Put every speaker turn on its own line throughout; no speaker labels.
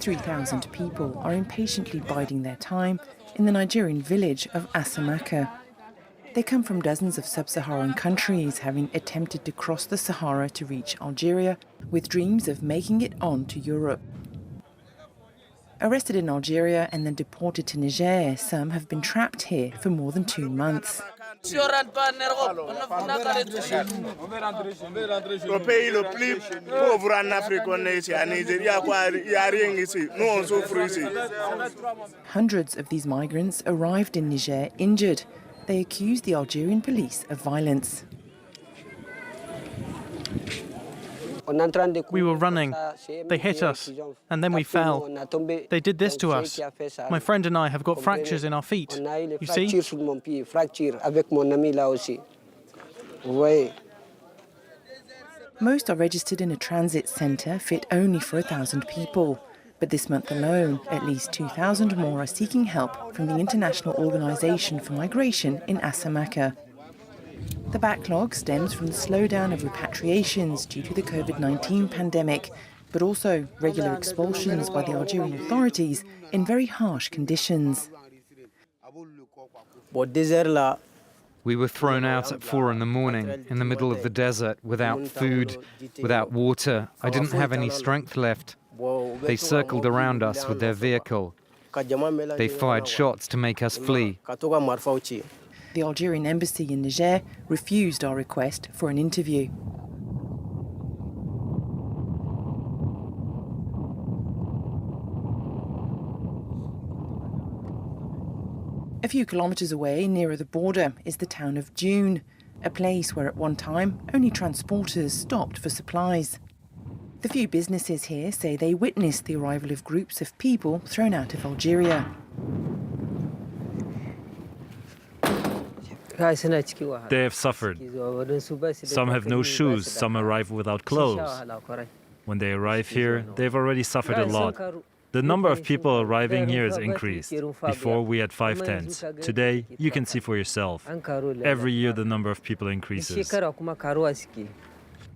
3,000 people are impatiently biding their time in the Nigerian village of Assamaka. They come from dozens of sub-Saharan countries, having attempted to cross the Sahara to reach Algeria, with dreams of making it on to Europe. Arrested in Algeria and then deported to Niger, some have been trapped here for more than 2 months. Hundreds of these migrants arrived in Niger injured. They accused the Algerian police of violence.
We were running. They hit us, and then we fell. They did this to us. My friend and I have got fractures in our feet. You see?
Most are registered in a transit centre fit only for 1,000 people. But this month alone, at least 2,000 more are seeking help from the International Organization for Migration in Assamaka. The backlog stems from the slowdown of repatriations due to the COVID-19 pandemic, but also regular expulsions by the Algerian authorities in very harsh conditions.
We were thrown out at 4 in the morning, in the middle of the desert, without food, without water. I didn't have any strength left. They circled around us with their vehicle. They fired shots to make us flee.
The Algerian embassy in Niger refused our request for an interview. A few kilometres away, nearer the border, is the town of Dune, a place where at one time only transporters stopped for supplies. The few businesses here say they witnessed the arrival of groups of people thrown out of Algeria.
They have suffered. Some have no shoes, some arrive without clothes. When they arrive here, they've already suffered a lot. The number of people arriving here has increased. Before, we had 5 tents. Today, you can see for yourself. Every year, the number of people increases.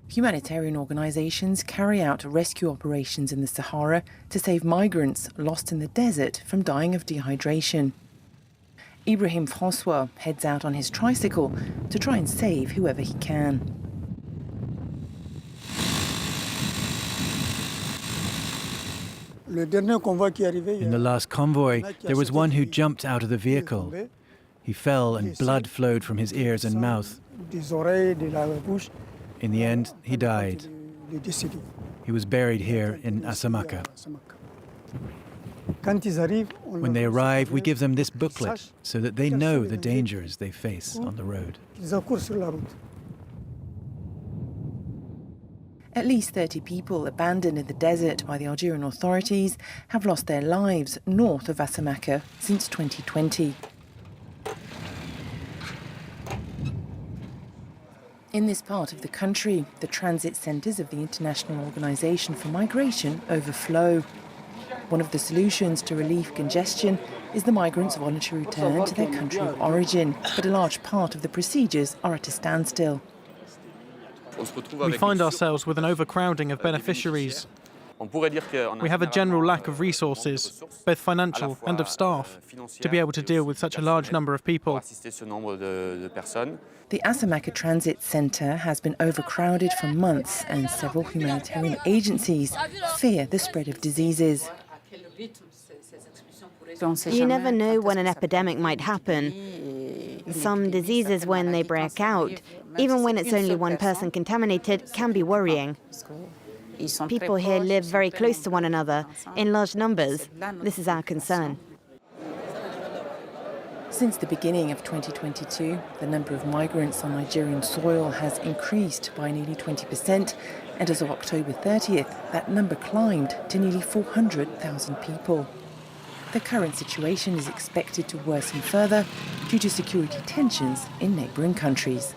Humanitarian organisations carry out rescue operations in the Sahara to save migrants lost in the desert from dying of dehydration. Ibrahim Francois heads out on his tricycle to try and save whoever he can.
In the last convoy, there was one who jumped out of the vehicle. He fell and blood flowed from his ears and mouth. In the end, he died. He was buried here in Assamaka. When they arrive, we give them this booklet so that they know the dangers they face on the road.
At least 30 people abandoned in the desert by the Algerian authorities have lost their lives north of Assamaka since 2020. In this part of the country, the transit centres of the International Organization for Migration overflow. One of the solutions to relieve congestion is the migrants' voluntary return to their country of origin, but a large part of the procedures are at a standstill.
We find ourselves with an overcrowding of beneficiaries. We have a general lack of resources, both financial and of staff, to be able to deal with such a large number of people.
The Assamaka Transit Centre has been overcrowded for months, and several humanitarian agencies fear the spread of diseases.
You never know when an epidemic might happen. Some diseases, when they break out, even when it's only one person contaminated, can be worrying. People here live very close to one another, in large numbers. This is our concern.
Since the beginning of 2022, the number of migrants on Nigerian soil has increased by nearly 20%, and as of October 30th, that number climbed to nearly 400,000 people. The current situation is expected to worsen further due to security tensions in neighbouring countries.